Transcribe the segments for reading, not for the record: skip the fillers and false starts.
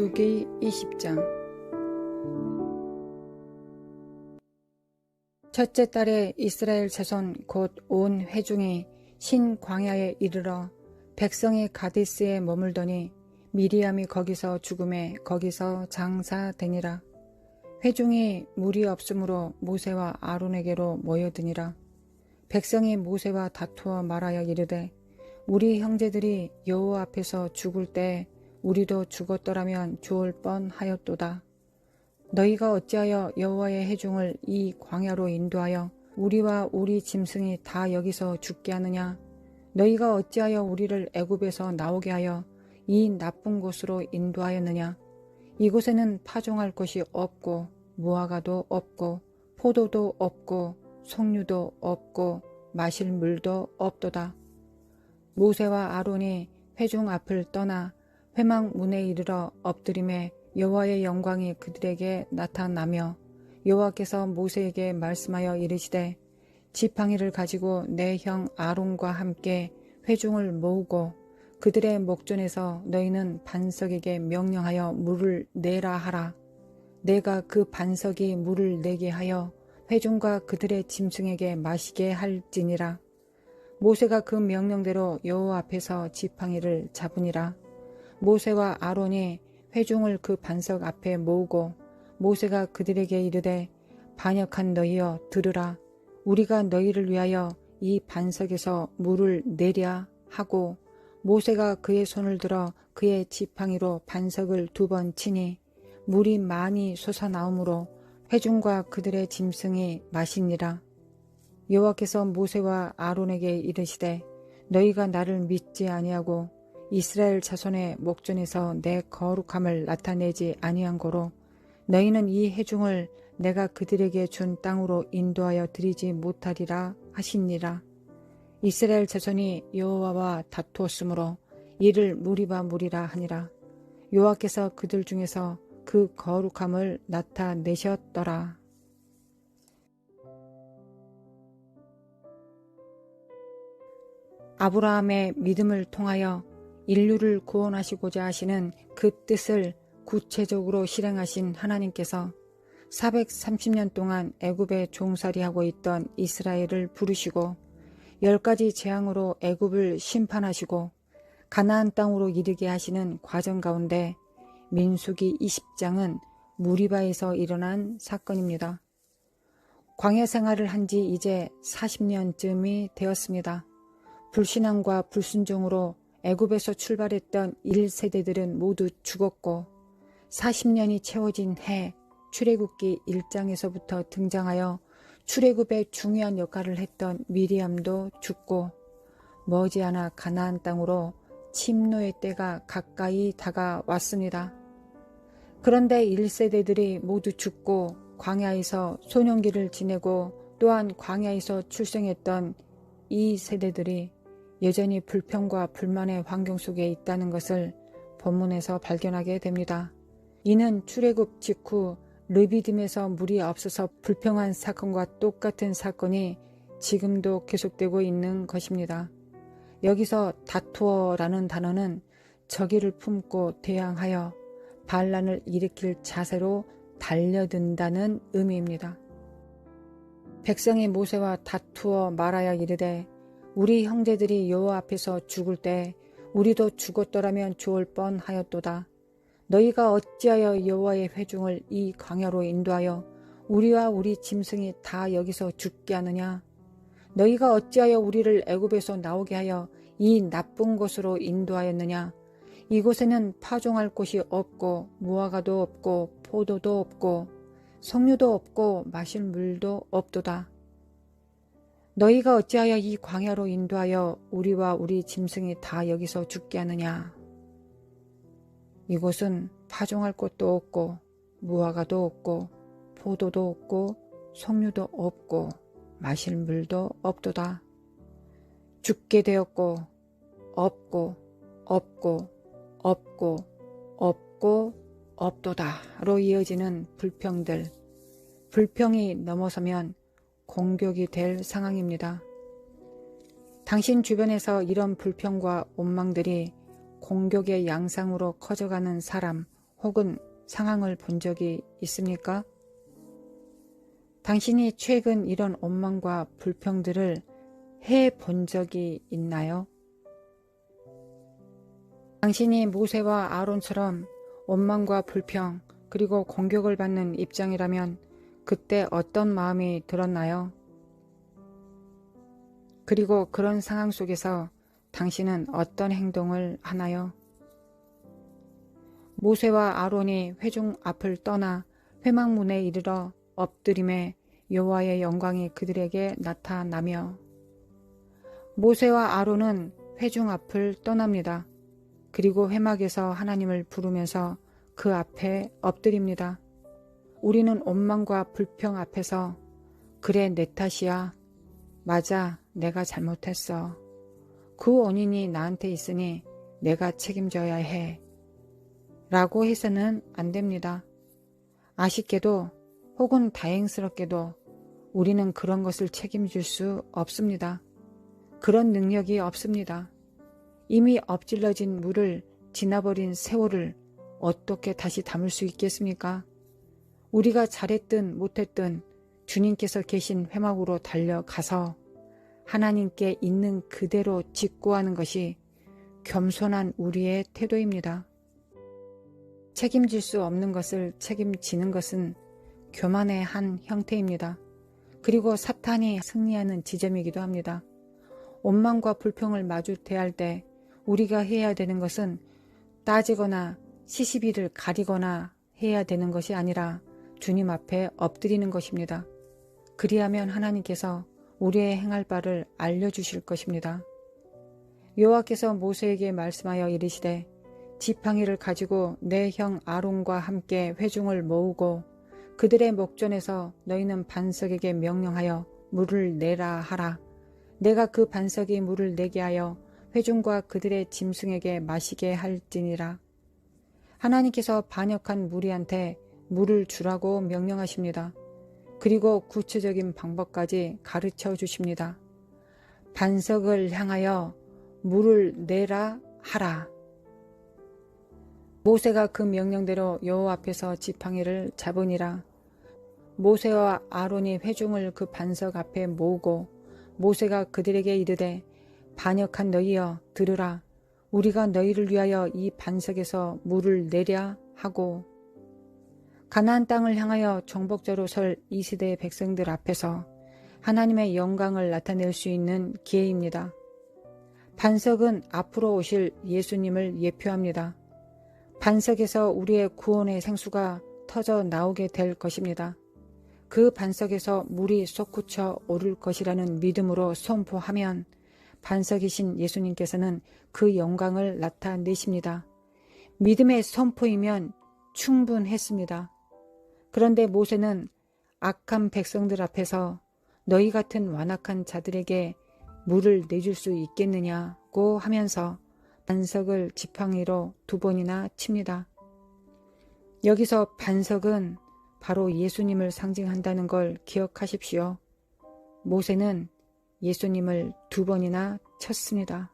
민수기 20장. 첫째 달에 이스라엘 자손 곧 온 회중이 신광야에 이르러 백성이 가데스에 머물더니 미리암이 거기서 죽음에 거기서 장사되니라. 회중이 물이 없으므로 모세와 아론에게로 모여드니라. 백성이 모세와 다투어 말하여 이르되 우리 형제들이 여호와 앞에서 죽을 때 우리도 죽었더라면 좋을 뻔하였도다. 너희가 어찌하여 여호와의 회중을 이 광야로 인도하여 우리와 우리 짐승이 다 여기서 죽게 하느냐? 너희가 어찌하여 우리를 애굽에서 나오게 하여 이 나쁜 곳으로 인도하였느냐? 이곳에는 파종할 것이 없고 무화과도 없고 포도도 없고 석류도 없고 마실 물도 없도다. 모세와 아론이 회중 앞을 떠나 회막 문에 이르러 엎드림에 여호와의 영광이 그들에게 나타나며 여호와께서 모세에게 말씀하여 이르시되 지팡이를 가지고 내 형 아론과 함께 회중을 모으고 그들의 목전에서 너희는 반석에게 명령하여 물을 내라 하라. 내가 그 반석이 물을 내게 하여 회중과 그들의 짐승에게 마시게 할지니라. 모세가 그 명령대로 여호와 앞에서 지팡이를 잡으니라. 모세와 아론이 회중을 그 반석 앞에 모으고 모세가 그들에게 이르되 반역한 너희여 들으라. 우리가 너희를 위하여 이 반석에서 물을 내랴 하고 모세가 그의 손을 들어 그의 지팡이로 반석을 2번 치니 물이 많이 솟아나오므로 회중과 그들의 짐승이 마시니라. 여호와께서 모세와 아론에게 이르시되 너희가 나를 믿지 아니하고 이스라엘 자손의 목전에서 내 거룩함을 나타내지 아니한 고로 너희는 이 회중을 내가 그들에게 준 땅으로 인도하여 드리지 못하리라 하시니라. 이스라엘 자손이 여호와와 다투었으므로 이를 무리바 무리라 하니라. 여호와께서 그들 중에서 그 거룩함을 나타내셨더라. 아브라함의 믿음을 통하여 인류를 구원하시고자 하시는 그 뜻을 구체적으로 실행하신 하나님께서 430년 동안 애굽에 종살이하고 있던 이스라엘을 부르시고 10가지 재앙으로 애굽을 심판하시고 가나안 땅으로 이르게 하시는 과정 가운데 민수기 20장은 무리바에서 일어난 사건입니다. 광야 생활을 한 지 이제 40년쯤이 되었습니다. 불신앙과 불순종으로 애굽에서 출발했던 1세대들은 모두 죽었고 40년이 채워진 해 출애굽기 1장에서부터 등장하여 출애굽의 중요한 역할을 했던 미리암도 죽고 머지않아 가나안 땅으로 침노의 때가 가까이 다가왔습니다. 그런데 1세대들이 모두 죽고 광야에서 소년기를 지내고 또한 광야에서 출생했던 2세대들이 여전히 불평과 불만의 환경 속에 있다는 것을 본문에서 발견하게 됩니다. 이는 출애굽 직후 르비딤에서 물이 없어서 불평한 사건과 똑같은 사건이 지금도 계속되고 있는 것입니다. 여기서 다투어라는 단어는 적의를 품고 대항하여 반란을 일으킬 자세로 달려든다는 의미입니다. 백성이 모세와 다투어 말하여 이르되 우리 형제들이 여호와 앞에서 죽을 때 우리도 죽었더라면 좋을 뻔하였도다. 너희가 어찌하여 여호와의 회중을 이 광야로 인도하여 우리와 우리 짐승이 다 여기서 죽게 하느냐? 너희가 어찌하여 우리를 애굽에서 나오게 하여 이 나쁜 곳으로 인도하였느냐? 이곳에는 파종할 곳이 없고 무화과도 없고 포도도 없고 석류도 없고 마실 물도 없도다. 너희가 어찌하여 이 광야로 인도하여 우리와 우리 짐승이 다 여기서 죽게 하느냐? 이곳은 파종할 곳도 없고 무화과도 없고 포도도 없고 석류도 없고 마실 물도 없도다. 죽게 되었고 없고 없고 없고 없고 없도다로 이어지는 불평들, 불평이 넘어서면 공격이 될 상황입니다. 당신 주변에서 이런 불평과 원망들이 공격의 양상으로 커져가는 사람 혹은 상황을 본 적이 있습니까? 당신이 최근 이런 원망과 불평들을 해본 적이 있나요? 당신이 모세와 아론처럼 원망과 불평 그리고 공격을 받는 입장이라면 그때 어떤 마음이 들었나요? 그리고 그런 상황 속에서 당신은 어떤 행동을 하나요? 모세와 아론이 회중 앞을 떠나 회막문에 이르러 엎드림에 여호와의 영광이 그들에게 나타나며 모세와 아론은 회중 앞을 떠납니다. 그리고 회막에서 하나님을 부르면서 그 앞에 엎드립니다. 우리는 원망과 불평 앞에서 그래 내 탓이야. 맞아 내가 잘못했어. 그 원인이 나한테 있으니 내가 책임져야 해. 라고 해서는 안 됩니다. 아쉽게도 혹은 다행스럽게도 우리는 그런 것을 책임질 수 없습니다. 그런 능력이 없습니다. 이미 엎질러진 물을 지나버린 세월을 어떻게 다시 담을 수 있겠습니까? 우리가 잘했든 못했든 주님께서 계신 회막으로 달려가서 하나님께 있는 그대로 직구하는 것이 겸손한 우리의 태도입니다. 책임질 수 없는 것을 책임지는 것은 교만의 한 형태입니다. 그리고 사탄이 승리하는 지점이기도 합니다. 원망과 불평을 마주 대할 때 우리가 해야 되는 것은 따지거나 시시비를 가리거나 해야 되는 것이 아니라 주님 앞에 엎드리는 것입니다. 그리하면 하나님께서 우리의 행할 바를 알려주실 것입니다. 여호와께서 모세에게 말씀하여 이르시되 지팡이를 가지고 내 형 아론과 함께 회중을 모으고 그들의 목전에서 너희는 반석에게 명령하여 물을 내라 하라. 내가 그 반석이 물을 내게 하여 회중과 그들의 짐승에게 마시게 할지니라. 하나님께서 반역한 무리한테 물을 주라고 명령하십니다. 그리고 구체적인 방법까지 가르쳐 주십니다. 반석을 향하여 물을 내라 하라. 모세가 그 명령대로 여호와 앞에서 지팡이를 잡으니라. 모세와 아론이 회중을 그 반석 앞에 모으고 모세가 그들에게 이르되 반역한 너희여 들으라. 우리가 너희를 위하여 이 반석에서 물을 내랴 하고 가나안 땅을 향하여 정복자로 설 이 세대의 백성들 앞에서 하나님의 영광을 나타낼 수 있는 기회입니다. 반석은 앞으로 오실 예수님을 예표합니다. 반석에서 우리의 구원의 생수가 터져 나오게 될 것입니다. 그 반석에서 물이 솟구쳐 오를 것이라는 믿음으로 선포하면 반석이신 예수님께서는 그 영광을 나타내십니다. 믿음의 선포이면 충분했습니다. 그런데 모세는 악한 백성들 앞에서 너희 같은 완악한 자들에게 물을 내줄 수 있겠느냐고 하면서 반석을 지팡이로 2번이나 칩니다. 여기서 반석은 바로 예수님을 상징한다는 걸 기억하십시오. 모세는 예수님을 2번이나 쳤습니다.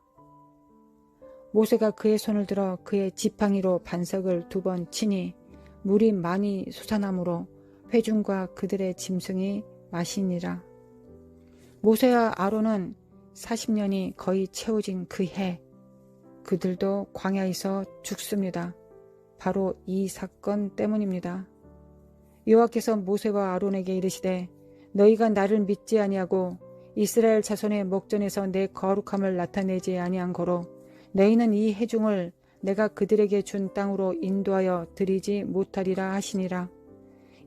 모세가 그의 손을 들어 그의 지팡이로 반석을 2번 치니 물이 많이 솟아나므로 회중과 그들의 짐승이 마시니라. 모세와 아론은 40년이 거의 채워진 그 해 그들도 광야에서 죽습니다. 바로 이 사건 때문입니다. 여호와께서 모세와 아론에게 이르시되 너희가 나를 믿지 아니하고 이스라엘 자손의 목전에서 내 거룩함을 나타내지 아니한 고로 너희는 이 회중을 내가 그들에게 준 땅으로 인도하여 드리지 못하리라 하시니라.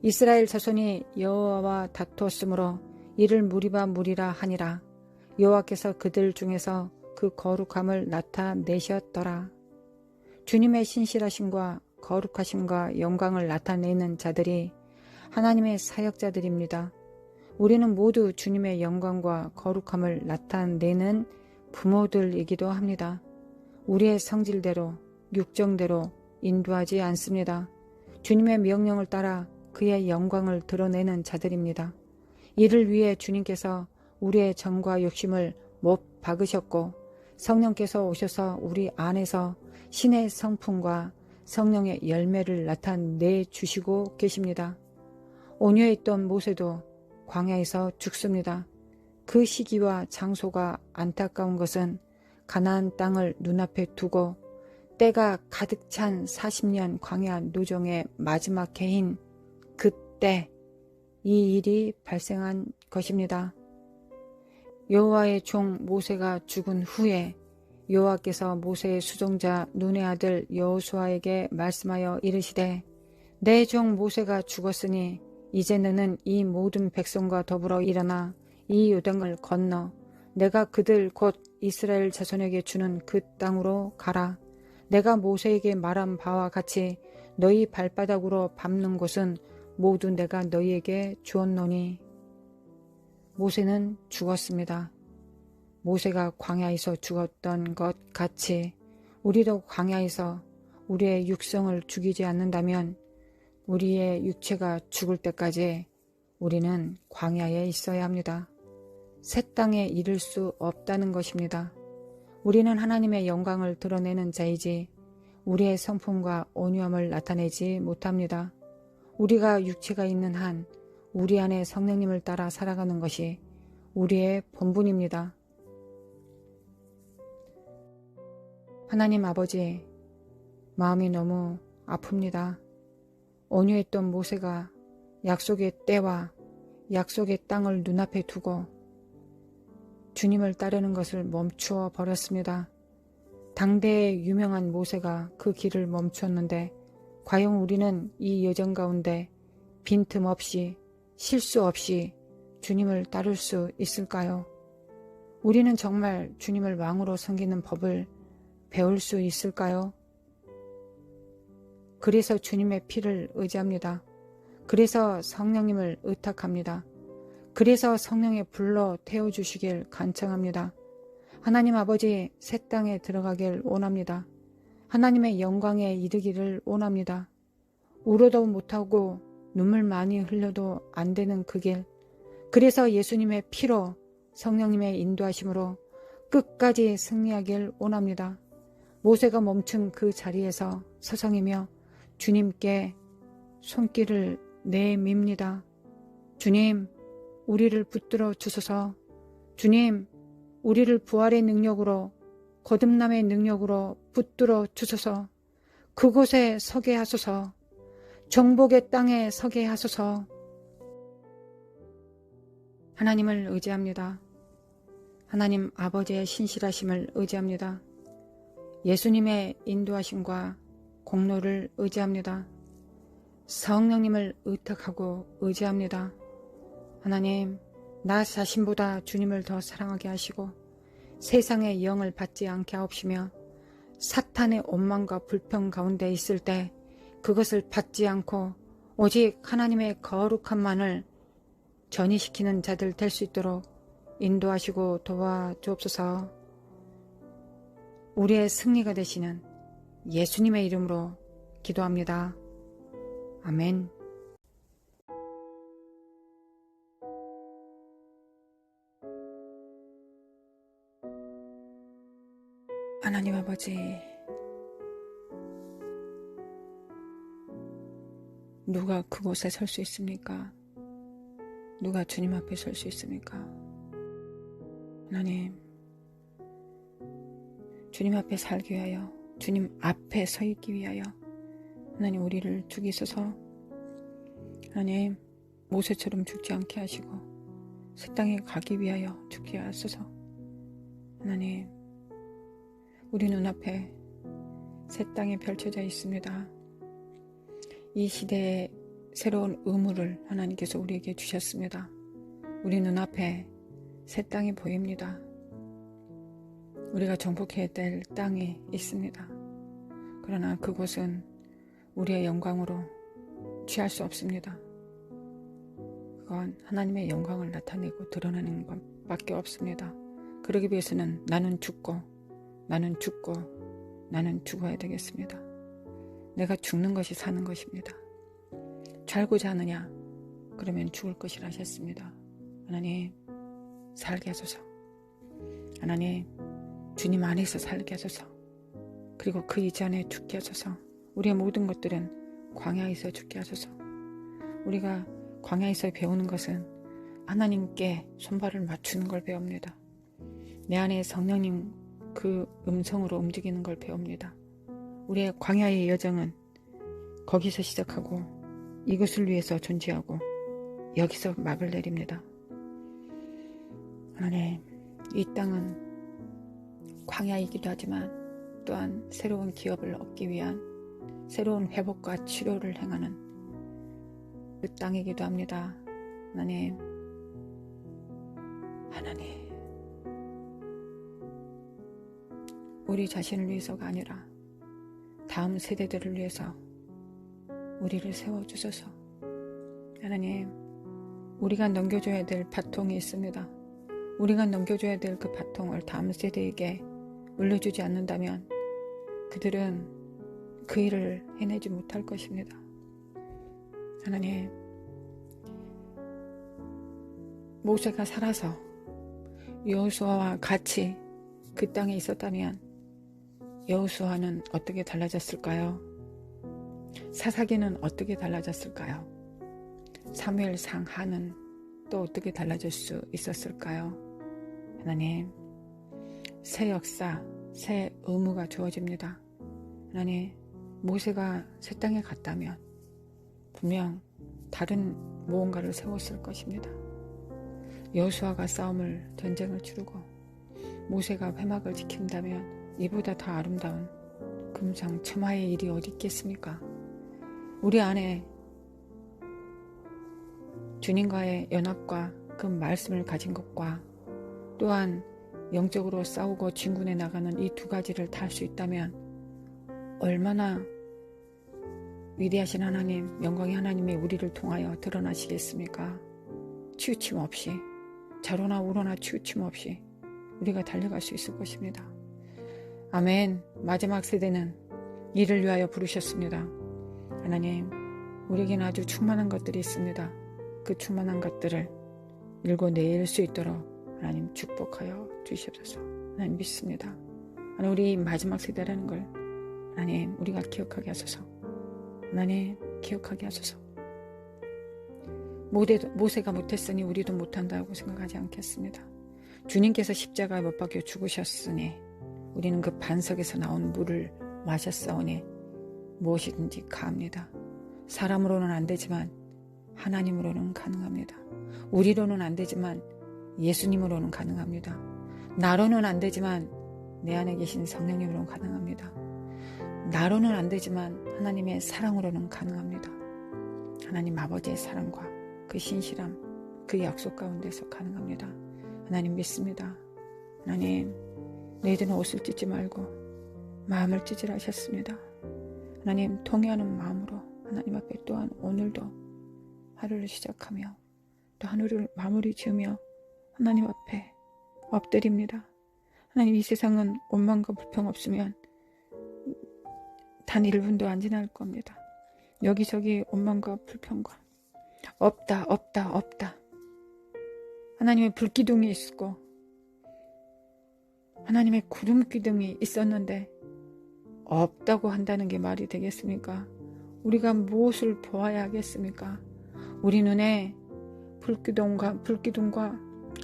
이스라엘 자손이 여호와와 다투었으므로 이를 무리라 하니라. 여호와께서 그들 중에서 그 거룩함을 나타내셨더라. 주님의 신실하심과 거룩하심과 영광을 나타내는 자들이 하나님의 사역자들입니다. 우리는 모두 주님의 영광과 거룩함을 나타내는 부모들이기도 합니다. 우리의 성질대로 육정대로 인도하지 않습니다. 주님의 명령을 따라 그의 영광을 드러내는 자들입니다. 이를 위해 주님께서 우리의 정과 욕심을 못 박으셨고 성령께서 오셔서 우리 안에서 신의 성품과 성령의 열매를 나타내 주시고 계십니다. 온유해 있던 모세도 광야에서 죽습니다. 그 시기와 장소가 안타까운 것은 가나안 땅을 눈앞에 두고 때가 가득 찬 40년 광야 노정의 마지막 해인 그때 이 일이 발생한 것입니다. 여호와의 종 모세가 죽은 후에 여호와께서 모세의 수종자 눈의 아들 여호수아에게 말씀하여 이르시되 내 종 모세가 죽었으니 이제 너는 이 모든 백성과 더불어 일어나 이 요단을 건너 내가 그들 곧 이스라엘 자손에게 주는 그 땅으로 가라. 내가 모세에게 말한 바와 같이 너희 발바닥으로 밟는 곳은 모두 내가 너희에게 주었노니. 모세는 죽었습니다. 모세가 광야에서 죽었던 것 같이 우리도 광야에서 우리의 육성을 죽이지 않는다면 우리의 육체가 죽을 때까지 우리는 광야에 있어야 합니다. 새 땅에 이를 수 없다는 것입니다. 우리는 하나님의 영광을 드러내는 자이지 우리의 성품과 온유함을 나타내지 못합니다. 우리가 육체가 있는 한 우리 안에 성령님을 따라 살아가는 것이 우리의 본분입니다. 하나님 아버지, 마음이 너무 아픕니다. 온유했던 모세가 약속의 때와 약속의 땅을 눈앞에 두고 주님을 따르는 것을 멈추어 버렸습니다. 당대의 유명한 모세가 그 길을 멈추었는데 과연 우리는 이 여정 가운데 빈틈없이 실수 없이 주님을 따를 수 있을까요? 우리는 정말 주님을 왕으로 섬기는 법을 배울 수 있을까요? 그래서 주님의 피를 의지합니다. 그래서 성령님을 의탁합니다. 그래서 성령의 불로 태워주시길 간청합니다. 하나님 아버지, 새 땅에 들어가길 원합니다. 하나님의 영광에 이르기를 원합니다. 울어도 못하고 눈물 많이 흘려도 안 되는 그 길. 그래서 예수님의 피로 성령님의 인도하심으로 끝까지 승리하길 원합니다. 모세가 멈춘 그 자리에서 서성이며 주님께 손길을 내밉니다. 주님, 우리를 붙들어 주소서. 주님, 우리를 부활의 능력으로 거듭남의 능력으로 붙들어 주소서. 그곳에 서게 하소서. 정복의 땅에 서게 하소서. 하나님을 의지합니다. 하나님 아버지의 신실하심을 의지합니다. 예수님의 인도하심과 공로를 의지합니다. 성령님을 의탁하고 의지합니다. 하나님, 나 자신보다 주님을 더 사랑하게 하시고 세상의 영을 받지 않게 하옵시며 사탄의 원망과 불평 가운데 있을 때 그것을 받지 않고 오직 하나님의 거룩함만을 전이시키는 자들 될 수 있도록 인도하시고 도와주옵소서. 우리의 승리가 되시는 예수님의 이름으로 기도합니다. 아멘. 하나님 아버지, 누가 그곳에 설 수 있습니까? 누가 주님 앞에 설 수 있습니까? 하나님, 주님 앞에 살기 위하여, 주님 앞에 서 있기 위하여 하나님 우리를 죽이소서. 하나님, 모세처럼 죽지 않게 하시고 새 땅에 가기 위하여 죽게 하소서. 하나님, 우리 눈앞에 새 땅이 펼쳐져 있습니다. 이 시대의 새로운 의무를 하나님께서 우리에게 주셨습니다. 우리 눈앞에 새 땅이 보입니다. 우리가 정복해야 될 땅이 있습니다. 그러나 그곳은 우리의 영광으로 취할 수 없습니다. 그건 하나님의 영광을 나타내고 드러내는 것밖에 없습니다. 그러기 위해서는 나는 죽고 나는 죽어야 되겠습니다. 내가 죽는 것이 사는 것입니다. 살고자 하느냐? 그러면 죽을 것이라 하셨습니다. 하나님, 살게 하소서. 하나님, 주님 안에서 살게 하소서. 그리고 그 이전에 죽게 하소서. 우리의 모든 것들은 광야에서 죽게 하소서. 우리가 광야에서 배우는 것은 하나님께 손발을 맞추는 걸 배웁니다. 내 안에 성령님 그 음성으로 움직이는 걸 배웁니다. 우리의 광야의 여정은 거기서 시작하고 이것을 위해서 존재하고 여기서 막을 내립니다. 하나님, 이 땅은 광야이기도 하지만 또한 새로운 기업을 얻기 위한 새로운 회복과 치료를 행하는 그 땅이기도 합니다. 하나님, 우리 자신을 위해서가 아니라 다음 세대들을 위해서 우리를 세워주소서. 하나님, 우리가 넘겨줘야 될 바통이 있습니다. 우리가 넘겨줘야 될 그 바통을 다음 세대에게 물려주지 않는다면 그들은 그 일을 해내지 못할 것입니다. 하나님, 모세가 살아서 여호수아와 같이 그 땅에 있었다면 여호수아는 어떻게 달라졌을까요? 사사기는 어떻게 달라졌을까요? 사무엘상 하는 또 어떻게 달라질 수 있었을까요? 하나님, 새 역사, 새 의무가 주어집니다. 하나님, 모세가 새 땅에 갔다면 분명 다른 무언가를 세웠을 것입니다. 여호수아가 전쟁을 치르고 모세가 회막을 지킨다면 이보다 더 아름다운 금상첨화의 일이 어디 있겠습니까? 우리 안에 주님과의 연합과 그 말씀을 가진 것과 또한 영적으로 싸우고 진군해 나가는 이 두 가지를 다 할 수 있다면 얼마나 위대하신 하나님, 영광의 하나님이 우리를 통하여 드러나시겠습니까? 치우침 없이, 좌로나 우로나 치우침 없이 우리가 달려갈 수 있을 것입니다. 아멘. 마지막 세대는 이를 위하여 부르셨습니다. 하나님, 우리에게는 아주 충만한 것들이 있습니다. 그 충만한 것들을 읽어낼 수 있도록 하나님 축복하여 주시옵소서. 하나님 믿습니다. 하나님, 우리 마지막 세대라는 걸 하나님 우리가 기억하게 하소서. 하나님 기억하게 하소서. 모세가 못했으니 우리도 못한다고 생각하지 않겠습니다. 주님께서 십자가에 못 박혀 죽으셨으니 우리는 그 반석에서 나온 물을 마셨사오니 무엇이든지 가합니다. 사람으로는 안 되지만 하나님으로는 가능합니다. 우리로는 안 되지만 예수님으로는 가능합니다. 나로는 안 되지만 내 안에 계신 성령님으로는 가능합니다. 나로는 안 되지만 하나님의 사랑으로는 가능합니다. 하나님 아버지의 사랑과 그 신실함, 그 약속 가운데서 가능합니다. 하나님 믿습니다. 하나님, 너희들은 옷을 찢지 말고 마음을 찢으라 하셨습니다. 하나님, 통회하는 마음으로 하나님 앞에 또한 오늘도 하루를 시작하며 또 하루를 마무리 지으며 하나님 앞에 엎드립니다. 하나님, 이 세상은 원망과 불평 없으면 단 1분도 안 지날 겁니다. 여기저기 원망과 불평과 없다. 하나님의 불기둥이 있고 하나님의 구름기둥이 있었는데 없다고 한다는 게 말이 되겠습니까? 우리가 무엇을 보아야 하겠습니까? 우리 눈에 불기둥과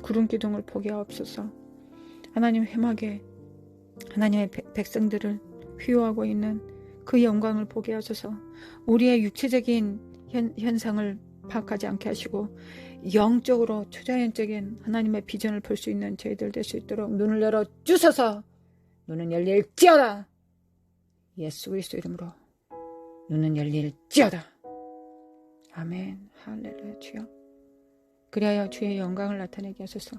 구름기둥을 보게 하옵소서. 하나님 회막에 하나님의 백성들을 휘호하고 있는 그 영광을 보게 하소서. 우리의 육체적인 현상을 파악하지 않게 하시고 영적으로 초자연적인 하나님의 비전을 볼 수 있는 저희들 될 수 있도록 눈을 열어 주소서. 눈은 열릴지어다. 예수 그리스도 이름으로 눈은 열릴지어다. 아멘. 할렐루야. 주여, 그리하여 주의 영광을 나타내게 하소서.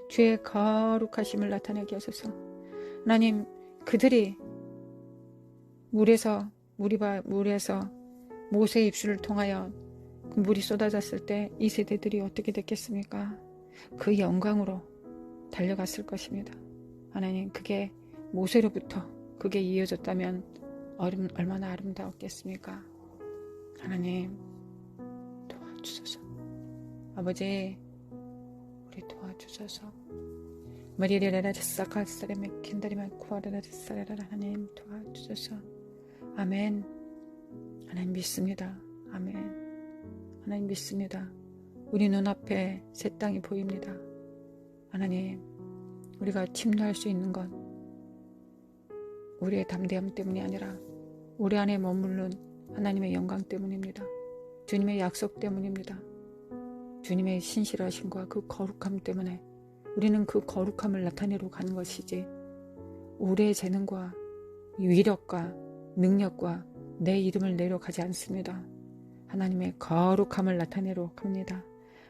주의 거룩하심을 나타내게 하소서. 하나님, 그들이 물에서 모세의 입술을 통하여 그 물이 쏟아졌을 때 이 세대들이 어떻게 됐겠습니까? 그 영광으로 달려갔을 것입니다. 하나님, 그게 모세로부터 그게 이어졌다면 얼마나 아름다웠겠습니까? 하나님 도와주소서. 아버지, 우리 도와주소서. 마리레라라 사카사레메 킨다리마 쿠아라라 사라라. 하나님 도와주소서. 아멘. 하나님 믿습니다. 아멘. 하나님 믿습니다. 우리 눈앞에 새 땅이 보입니다. 하나님, 우리가 침노할 수 있는 건 우리의 담대함 때문이 아니라 우리 안에 머무른 하나님의 영광 때문입니다. 주님의 약속 때문입니다. 주님의 신실하심과 그 거룩함 때문에 우리는 그 거룩함을 나타내러 가는 것이지, 우리의 재능과 위력과 능력과 내 이름을 내려가지 않습니다. 하나님의 거룩함을 나타내러 갑니다.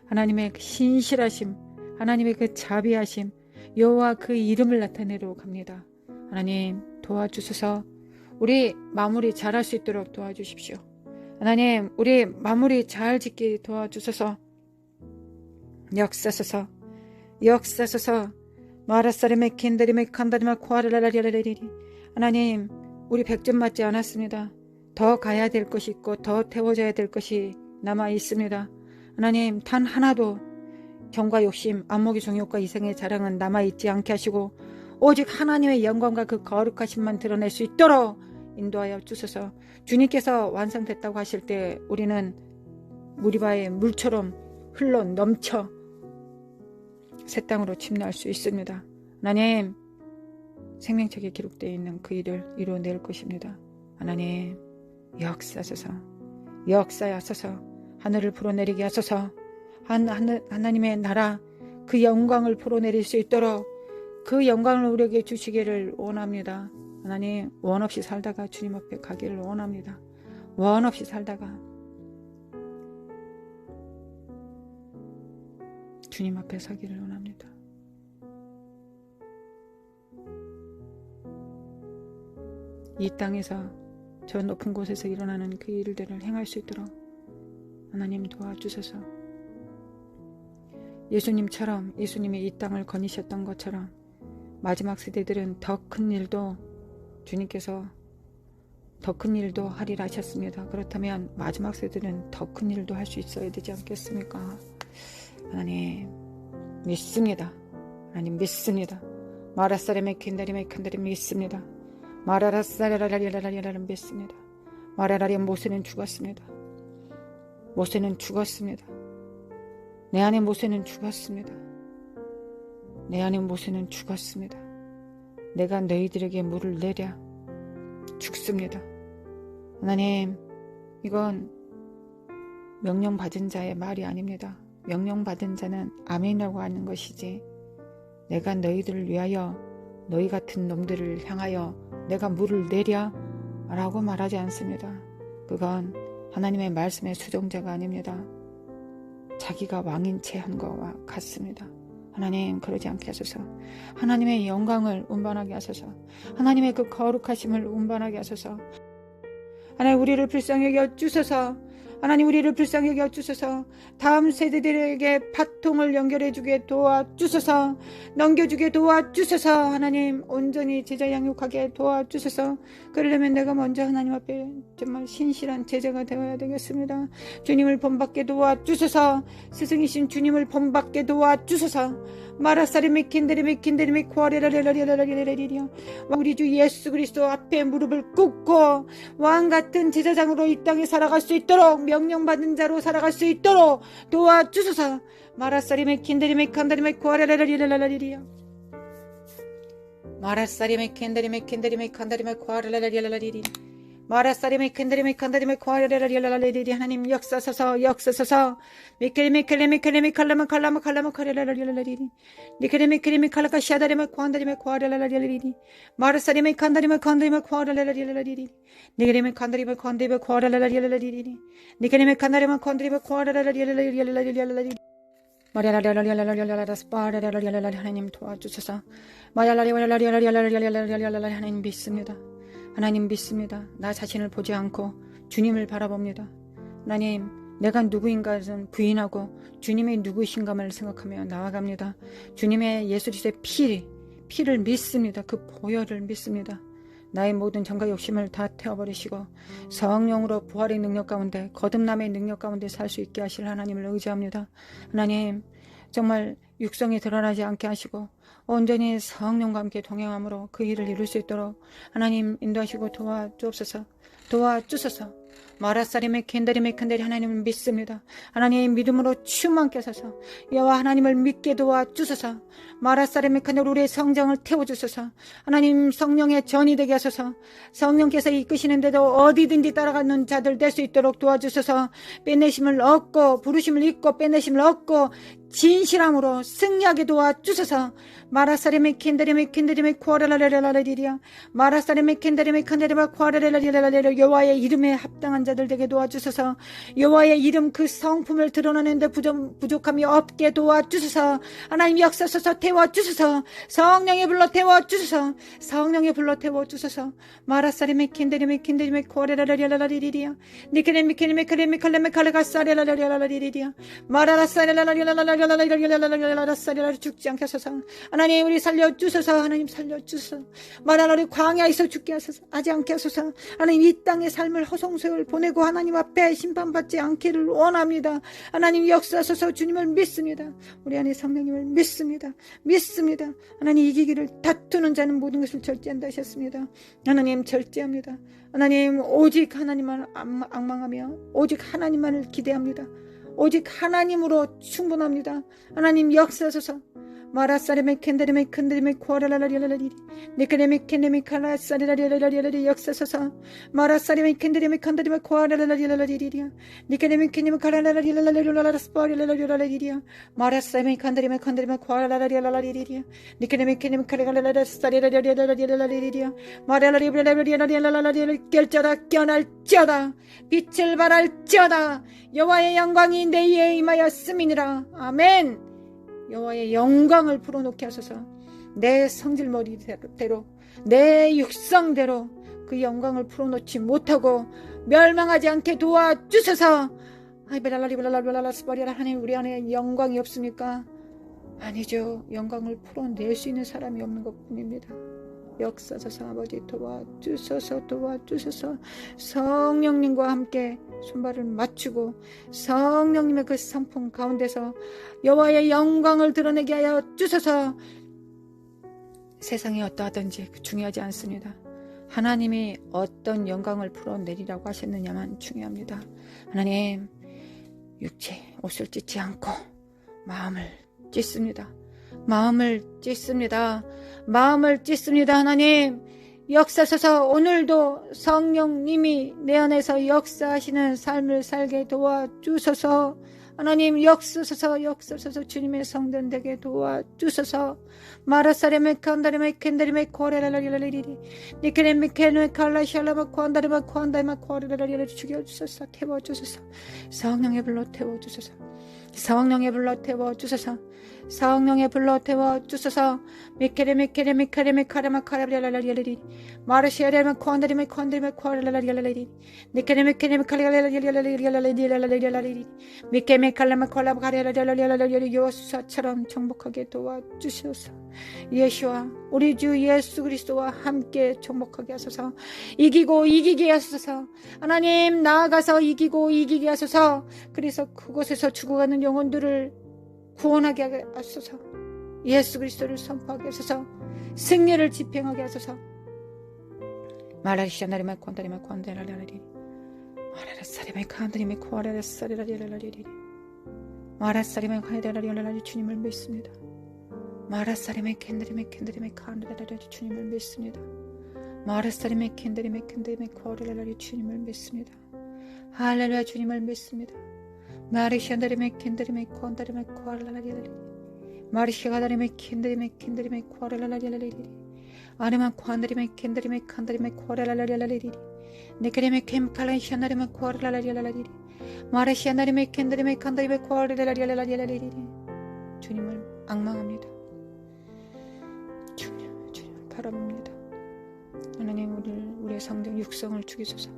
하나님의 신실하심, 하나님의 그 자비하심, 여호와 그 이름을 나타내러 갑니다. 하나님 도와주셔서 우리 마무리 잘할 수 있도록 도와주십시오. 하나님, 우리 마무리 잘 짓기 도와주셔서 역사소서 마라사르메 킨다리메 칸다리마 코아라라라리라리리. 하나님, 우리 100점 맞지 않았습니다. 더 가야 될 것이 있고 더 태워져야 될 것이 남아 있습니다. 하나님, 단 하나도 경과 욕심, 안목의 정욕과 이생의 자랑은 남아있지 않게 하시고 오직 하나님의 영광과 그 거룩하심만 드러낼 수 있도록 인도하여 주소서. 주님께서 완성됐다고 하실 때 우리는 무리바의 물처럼 흘러 넘쳐 새 땅으로 침노할 수 있습니다. 하나님, 생명책에 기록되어 있는 그 일을 이루어낼 것입니다. 하나님, 역사하소서. 하늘을 풀어내리게 하소서. 하나님의 나라, 그 영광을 풀어내릴 수 있도록 그 영광을 우리에게 주시기를 원합니다. 하나님, 원 없이 살다가 주님 앞에 가기를 원합니다. 원 없이 살다가 주님 앞에 서기를 원합니다. 이 땅에서 저 높은 곳에서 일어나는 그 일들을 행할 수 있도록 하나님 도와주셔서, 예수님이 이 땅을 거니셨던 것처럼 마지막 세대들은 더 큰 일도 주님께서 더 큰 일도 하리라 하셨습니다. 그렇다면 마지막 세대는 더 큰 일도 할 수 있어야 되지 않겠습니까? 하나님 믿습니다. 하나님 믿습니다. 마라사레메 킨다리메 칸다리 믿습니다. 마라라사라라라라라라라 믿습니다. 마라라리 모세는 죽었습니다. 내 안에 모세는 죽었습니다. 내가 너희들에게 물을 내랴 죽습니다. 하나님, 이건 명령받은 자의 말이 아닙니다. 명령받은 자는 아멘이라고 하는 것이지, 내가 너희들을 위하여 너희 같은 놈들을 향하여 내가 물을 내랴 라고 말하지 않습니다. 그건 하나님의 말씀의 수종자가 아닙니다. 자기가 왕인 채 한 것과 같습니다. 하나님, 그러지 않게 하소서. 하나님의 영광을 운반하게 하소서. 하나님의 그 거룩하심을 운반하게 하소서. 하나님, 우리를 불쌍히 여겨 주소서. 하나님, 우리를 불쌍히 여겨 주소서. 다음 세대들에게 바통을 연결해주게 도와주소서. 넘겨주게 도와주소서. 하나님, 온전히 제자 양육하게 도와주소서. 그러려면 내가 먼저 하나님 앞에 정말 신실한 제자가 되어야 되겠습니다. 주님을 본받게 도와주소서. 스승이신 주님을 본받게 도와주소서. 마라사리미 킨데리미 코아레라레라레라레라레리야. 우리 주 예수 그리스도 앞에 무릎을 꿇고 왕같은 제사장으로 이 땅에 살아갈 수 있도록, 명령받은 자로 살아갈 수 있도록 도와주소서. 마라사리미 킨데리미 칸다리미 코아레라레라레라레리야. 마라사리미 킨데리미 칸다리미 코아레라레라레라레리. 마라사리미 캔다리미 코아레라레라레리. 하나님 역사서서 미켈미 칼라마 카레라레라레리. 니케레미 칼라카 샤다리마 코안다리마 코아레라레라레리. 마라사리미 칸다리마 코아레라레라레리. 니케레미 칸다리마 코아레라레라레리. 니케레미 칸다리마 코아레라레라레리. 하나님 도와주소서. 하나님 믿습니다. 하나님 믿습니다. 나 자신을 보지 않고 주님을 바라봅니다. 하나님, 내가 누구인가는 부인하고 주님의 누구이신가를 생각하며 나아갑니다. 주님의 예수 그리스도의 피를 믿습니다. 그 보혈을 믿습니다. 나의 모든 정과 욕심을 다 태워버리시고 성령으로 부활의 능력 가운데, 거듭남의 능력 가운데 살 수 있게 하실 하나님을 의지합니다. 하나님, 정말 육성이 드러나지 않게 하시고 온전히 성령과 함께 동행함으로 그 일을 이룰 수 있도록 하나님 인도하시고 도와주옵소서. 마라사리메 캔다리메 캔다리 하나님을 믿습니다. 하나님 믿음으로 충만케 하소서. 여호와 하나님을 믿게 도와주소서. 마라사리메 캔다리 우리의 성정을 태워주소서. 하나님 성령의 전이 되게 하소서. 성령께서 이끄시는데도 어디든지 따라가는 자들 될 수 있도록 도와주소서. 빼내심을 얻고 부르심을 잊고 빼내심을 얻고 진실함으로 승리하게 도와주소서. 마라사리메 캔다리메 캔다리메 코아라라라라리리야. 마라사리메 캔다리메 캔다리메 코아라라라라리리야. 여호와의 이름에 합당한 자들 되게 도와주소서. 여호와의 이름 그 성품을 드러내는데 부족함이 없게 도와주소서. 하나님 역사소서 태워주소서. 성령의 불러 태워주소서. 성령의 불러 태워주소서. 마라사리메 캔다리메 캔다리메 코아라라라라리리야. 니케레미 케레미 케레미 칼레메 칼레가사라라라라리리야. 마라라사라라라라라라 죽지 않게 하소서. 하나님 우리 살려주소서. 하나님 살려주소서. 마라라리 광야에서 죽게 하소서. 하지 않게 하소서. 하나님 이 땅의 삶을 허송세월 보내고 하나님 앞에 심판받지 않기를 원합니다. 하나님 역사하소서. 주님을 믿습니다. 우리 안에 성령님을 믿습니다. 믿습니다. 하나님 이기기를 다투는 자는 모든 것을 절제한다 하셨습니다. 하나님 절제합니다. 하나님 오직 하나님만 앙망하며 오직 하나님만을 기대합니다. 오직 하나님으로 충분합니다. 하나님 역사하소서. 마라사레메 캔데레메 캔데레메 코아라라라리라리 니케레메 캔데레메 칼라사리라리라리라리 역사하소서. 마라사레메 캔데레메 캔데레메 코아라라라리라리리야 니케레메 캔데레메 칼라라라리라라리라라리라리리야 마라사레메 캔데레메 캔데레메 코아라라라리라리리야 니케레메 캔데레메 칼라라라라사리라리라리라리리야 마라라리라리라리라리라리 결자다 깨어날지어다 빛을 발할지어다 여호와의 영광이 내 위에 임하였음이니라. 아멘. 여호와의 영광을 불어넣게 하소서. 내 성질머리대로 내 육성대로 그 영광을 풀어놓지 못하고 멸망하지 않게 도와주소서. 하나님 우리 안에 영광이 없습니까? 아니죠. 영광을 풀어낼 수 있는 사람이 없는 것뿐입니다. 역사하소서. 아버지 도와주소서. 도와주소서. 성령님과 함께 손발을 맞추고 성령님의 그 성품 가운데서 여호와의 영광을 드러내게 하여 주소서. 세상이 어떠하든지 중요하지 않습니다. 하나님이 어떤 영광을 풀어내리라고 하셨느냐만 중요합니다. 하나님 육체 옷을 찢지 않고 마음을 찢습니다. 마음을 찢습니다. 마음을 찢습니다. 하나님 역사하소서. 오늘도 성령님이 내 안에서 역사하시는 삶을 살게 도와주소서. 하나님 역사하소서. 역사하소서. 주님의 성전 되게 도와주소서. 마라사레메 칸다리메 캔다리메 코레라라리라리리 니케레메 캔메 칼라샬라마 코안다리마 코안다리마 코레라라리라 죽여주소서. 태워주소서. 성령의 불로 태워주소서. 성령의 불로 태워주소서. 성령의 불로 태워주소서. 미케레메 카라마 카라라라리라리 마르시아레메 코안다리메 코안다리메 코레라라리라리 니케레메 칼라라리라리라리라리라리 미케메 칼라마 콜라마 카레라라리라리 요수사처럼 정복하게 도와주소서. 예수와 우리 주 예수 그리스도와 함께 정복하게 하소서. 이기고 이기게 하소서. 하나님 나아가서 이기고 이기게 하소서. 그래서 그곳에서 죽어가는 영혼들을 구원하게 하소서. 예수 그리스도를 선포하게 하소서. 승리를 집행하게 하소서. 마라시아나리마 콘다리마 콘다라라리 마라사리마 콘다리마 코아라사리라리라리 마라사리마 콘다라리라리 주님을 믿습니다. 마라사리메 캔드리메 캔드리메 칸드라라리 주님을 믿습니다. 마라사리메 캔드리메 캔드리메 코아라라리 주님을 믿습니다. 할렐루야 주님을 믿습니다. 마리샤다리메 캔드리메 콘다리메 코아라라리 마리샤다리메 캔드리메 캔드리메 코아라라리 아르마 콘다리메 캔드리메 칸다리메 코아라라리 네케레메 켐칼라이샤나리메 코아라라리 마리샤다리메 캔드리메 칸다리메 코아라라리 주님을 앙망합니다. 주님을 바라봅니다. 하나님 우리의 성령 육성을 죽이소서.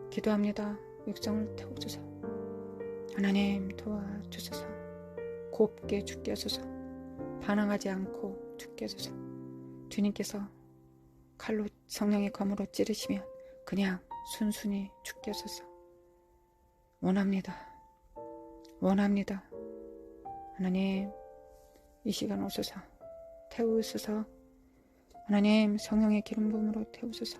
기도합니다. 육성을 태워주소서. 하나님 도와주소서. 곱게 죽게 하소서. 반항하지 않고 죽게 하소서. 주님께서 칼로 성령의 검으로 찌르시면 그냥 순순히 죽게 하소서. 원합니다. 원합니다. 하나님 이 시간 오소서. 태우소서. 하나님 성령의 기름 부음으로 태우소서.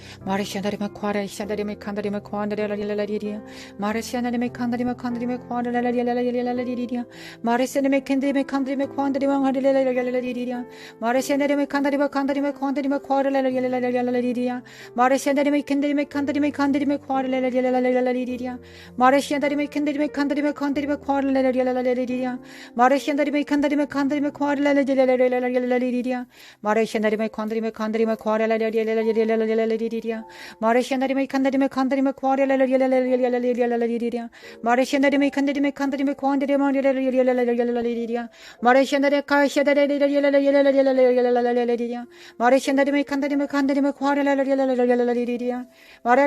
마르시아나리메 코아라 시아나리메 칸다리메 코아나리라리라리리야 마르시아나리메 칸다리메 칸다리메 코아라라리라리라리리야 마르시아나리메 캔다리메 칸다리메 코아나리메 하리라리라리라리리야 마르시아나리메 칸다리메 칸다리메 코아나리메 코아라라리라리라리리야 마르시아나리메 캔다리메 칸다리메 칸다리메 코아라라리라리라리리야 마르시아나리메 캔다리메 칸다리메 칸다리메 코아라라리라리라리리야 마르시아나리메 칸다리메 칸다리메 코아라라리라리라리리야 마르시아나리메 칸다리메 칸다리메 코아라라리라리라리리야 마르시아나리메 칸다리메 칸다리메 코아라라리라리라리리야 마르시아나리메 칸다리메 칸다리메 코아라라리라리라리리야 마르시아나리메 카시아다리라리라리라리라리리야 마르시아나리메 칸다리메 칸다리메 코아라라리라리라리리야 마르시아나리메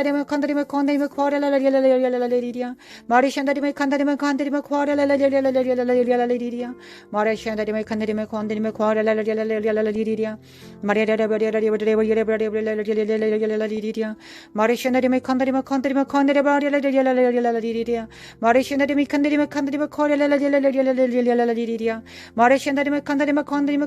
칸다리메 칸다리메 코아라라리라리라리리야 마르시아나리메 칸다리메 칸다리메 코아라라리라리라리리야 마르시아나리메 칸다리메 칸다리메 코아라라리라리라리리야 마르시아나리메 마르시아나리메 칸다리메 칸다리메 칸다리메 마르시아나리메 칸다리메 칸다리메 코아라라리라리라리리야 마르시아나리메 칸다리메 칸다리메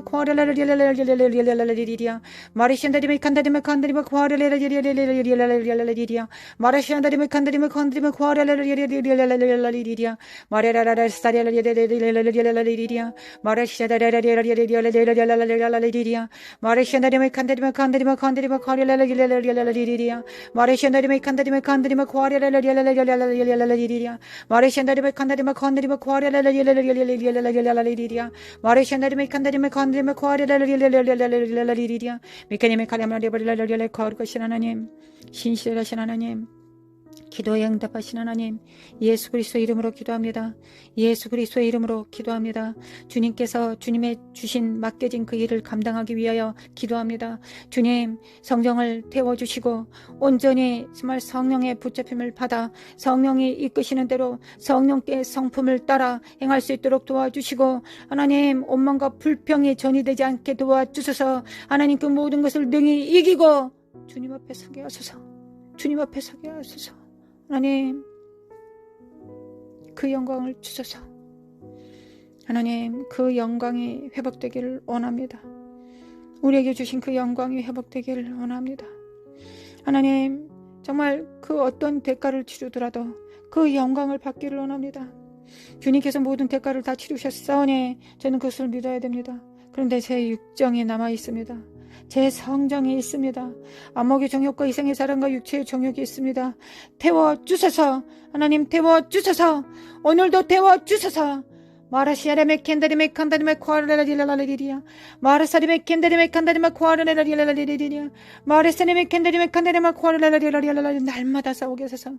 코아라라리라리라리리야 마르시아나리메 칸다리메 칸다리메 코아라라리라리라리리야 마르시아나리메 칸다리메 칸다리메 코아라라리라리라리리야 마레라라라스타리라리라리라리리야 마르시아나리라리라리라리라리리야 마르시아나리메 칸다리메 칸다리메 칸다리메 코아라라리라리라리리야 마르시아나리메 칸다리메 칸다리메 코아라라리라리라리리야 마르시아나리메 칸다리메 칸다리메 코아라라리라리라리리야 마르시아나리메 칸다리메 칸다리메 코아라라리라리라리리야 미카니메 카라마리바리라리라리 거룩하신 하나님 신실하신 하나님 기도에 응답하신 하나님 예수 그리스도의 이름으로 기도합니다. 예수 그리스도의 이름으로 기도합니다. 주님께서 주님의 주신 맡겨진 그 일을 감당하기 위하여 기도합니다. 주님 성령을 태워주시고 온전히 정말 성령의 붙잡힘을 받아 성령이 이끄시는 대로 성령께 성품을 따라 행할 수 있도록 도와주시고 하나님 원망과 불평이 전이되지 않게 도와주소서. 하나님 그 모든 것을 능히 이기고 주님 앞에 서게 하소서. 주님 앞에 서게 하소서. 하나님 그 영광을 주소서. 하나님 그 영광이 회복되기를 원합니다. 우리에게 주신 그 영광이 회복되기를 원합니다. 하나님 정말 그 어떤 대가를 치르더라도 그 영광을 받기를 원합니다. 주님께서 모든 대가를 다 치르셨사오니 저는 그것을 믿어야 됩니다. 그런데 제 육정이 남아 있습니다. 제 성정이 있습니다. 안목의 정욕과 이생의 사랑과 육체의 정욕이 있습니다. 태워주소서. 하나님 태워주소서. 오늘도 태워주소서. 마라시아레메 켄다리메 칸다리메 코아라라리라라리리야 마라사리메 켄다리메 칸다리메 코아라라리라라리리야 마라사리메 켄다리메 칸다리메 코아라라리라라리라리 날마다 싸우게 하소서.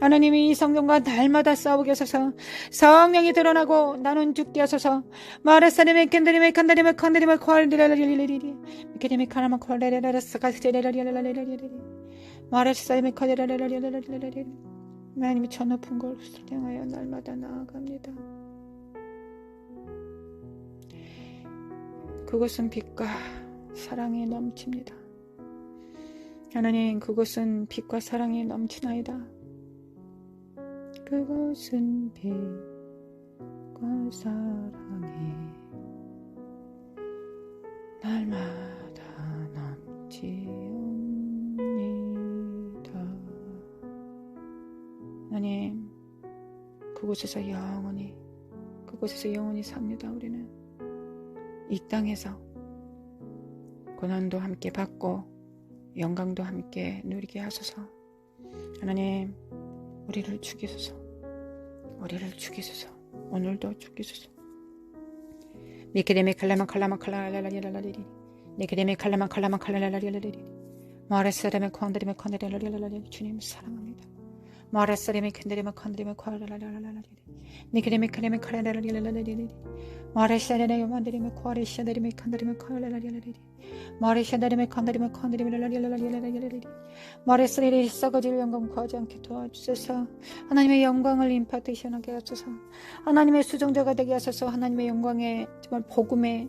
하나님이 이 성경과 날마다 싸우게 하소서. 성령이 드러나고 나는 죽게 하소서. 마라사리메 켄다리메 칸다리메 칸다리메 코아라라리라리리리 미케리메 카나마 코아라라라라스카스테라라리라라리라리 마라시사리메 카데라라라리라라리라리 하나님이 저 높은 곳을 향하여 날마다 나아갑니다. 그곳은 빛과 사랑이 넘칩니다. 하나님 그곳은 빛과 사랑이 넘치나이다. 그곳은 빛과 사랑이 날마다 넘치옵니다. 하나님 그곳에서 영원히 삽니다. 우리는 이 땅에서 고난도 함께 받고 영광도 함께 누리게 하소서. 하나님 우리를 죽이소서. 오늘도 죽이소서. 미케데메 칼라마 칼라라라라라라리 니케데메 칼라마 칼라라라라라리 마라사데메 콘데메 콘데라라라라리 주님 사랑합니다. 마라사데메 켄데메 콘데메 코라라라라라리 니케데메 칼라메 칼라라라라라리 마라샤데메 만데메 코아레샤데메 칸데메 코라라라라리 마라샤데메 칸데메 콘데메라라라라라리 마라사데레 썩어질 영광 구하지 않게 도와주소서. 하나님의 영광을 임파테이션하게 하소서. 하나님의 수종자가 되게 하소서. 하나님의 영광의 정말 복음의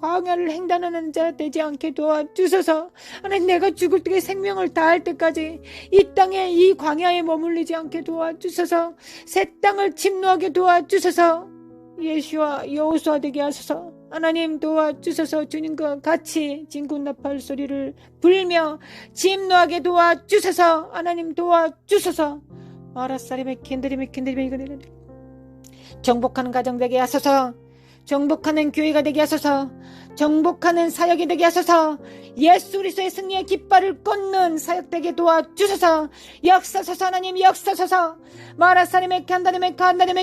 광야를 횡단하는 자 되지 않게 도와주소서. 하나님, 내가 죽을 때에 생명을 다할 때까지 이 땅에 이 광야에 머물리지 않게 도와주소서. 새 땅을 침노하게 도와주소서. 예수와 여호수아 되게 하소서. 하나님 도와주소서. 주님과 같이 진군나팔 소리를 불며 침노하게 도와주소서. 하나님 도와주소서. 마라사리메 킨드리메 정복하는 가정 되게 하소서. 정복하는 교회가 되게 하소서. 정복하는 사역이 되게 하소서. 예수 그리스도의 승리의 깃발을 꽂는 사역 되게 도와주소서. 역사소서. 하나님 역사소서. 마라사리메 칸다리메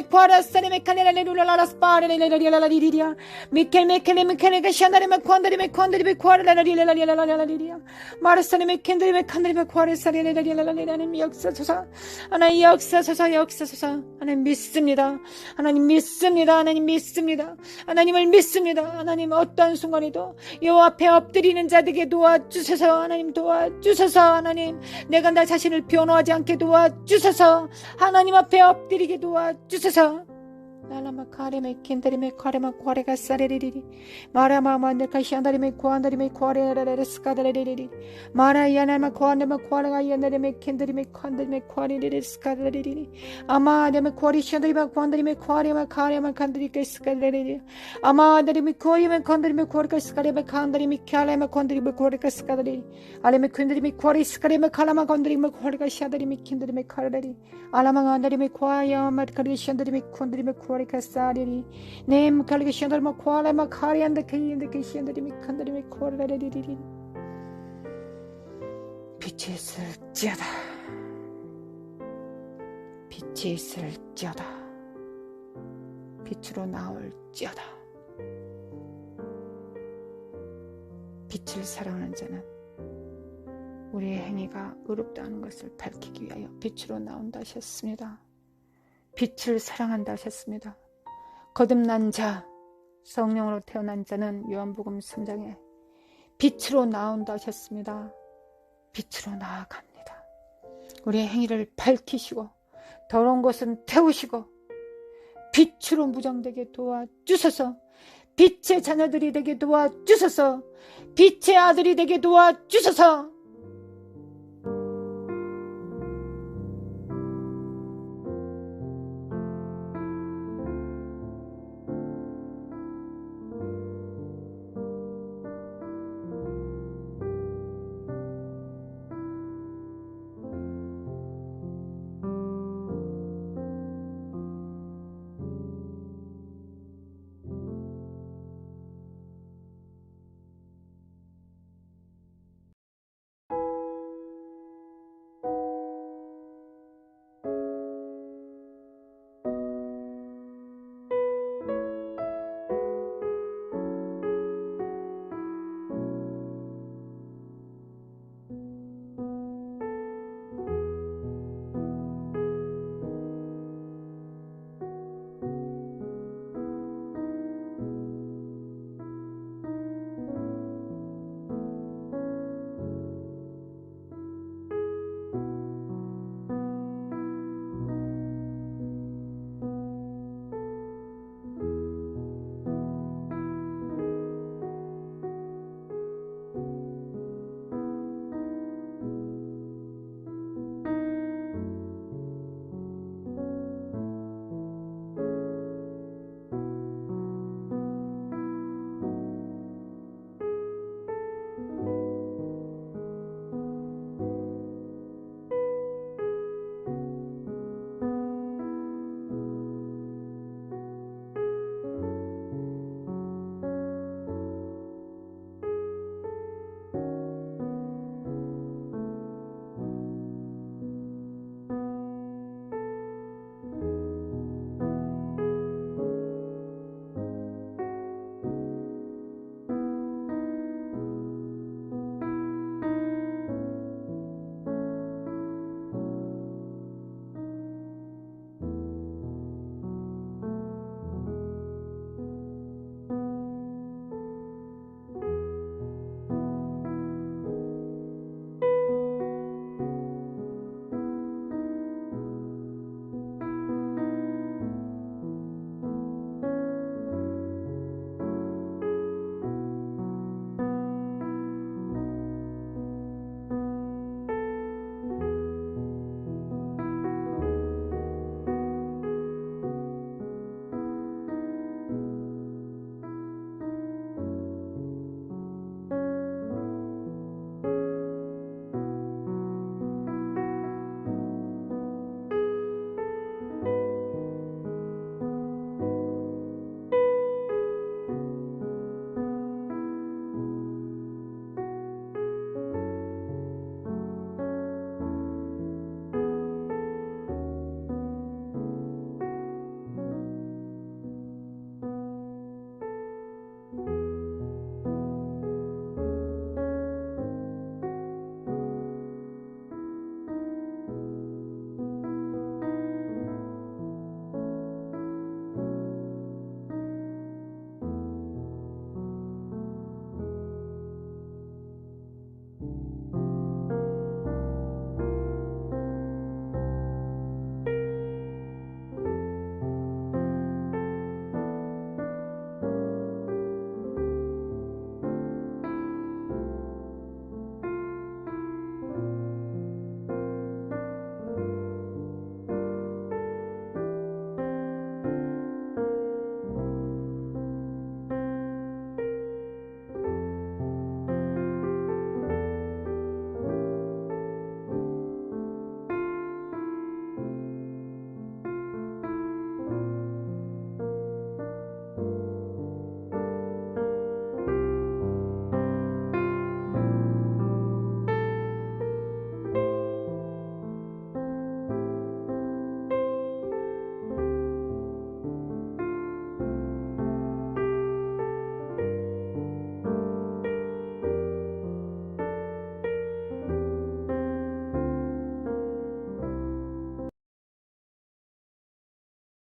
과라사리메 카네라레루라라스파레레레레레레리리아 미켈메켈레메켈레가 샤나리메 콘다리메 과라레레레레레레리리아 마라사리메 캔다리메 칸다리메 과라사레레레레레레레 하나님 역사소서. 하나님 역사소서. 역사소서. 하나님 믿습니다. 하나님 믿습니다. 하나님 믿습니다. 하나님을 믿습니다. 하나님 어떤 순간에도 여호와 앞에 엎드리는 자들에게 도와주소서. 하나님 도와주소서. 하나님 내가 나 자신을 변호하지 않게 도와주소서. 하나님 앞에 엎드리게 도와주소서. 날라마 카레메 킨다리메 카레마 과레가 사레리리리 마라마만데 카시안다리메 고안다리메 과레라레레 스카다레리리 마라야나마 고안데마 과레가 야나리메 킨다리메 칸다리메 과레레레 스카다레리리 아마데메 과리시안다리메 고안다리메 과레마 카레마 칸다리케 스카다레리리 아마다리메 고이메 칸다리메 과레가 스카레메 칸다리메 캬레메 칸다리메 과레가 스카다레리 알레메 퀸다리메 과리 스카레메 칼라마 칸다리메 과레가 샤다리메 킨다리메 카레리 알라마 안다리메 과야마 카리시안다리메 콘다리메 카사리리 네임 칼리게 션달마 코알라마 카리안데 케인데 케시안데리미 칸데리미 코알라리리리 빛이 있을지어다. 빛이 있을지어다. 빛으로 나올지어다. 빛을 사랑하는 자는 우리의 행위가 의롭다는 것을 밝히기 위하여 빛으로 나온다 하셨습니다. 빛을 사랑한다 하셨습니다. 거듭난 자, 성령으로 태어난 자는 요한복음 3장에 빛으로 나온다 하셨습니다. 빛으로 나아갑니다. 우리의 행위를 밝히시고 더러운 것은 태우시고 빛으로 무장되게 도와주소서. 빛의 자녀들이 되게 도와주소서. 빛의 아들이 되게 도와주소서.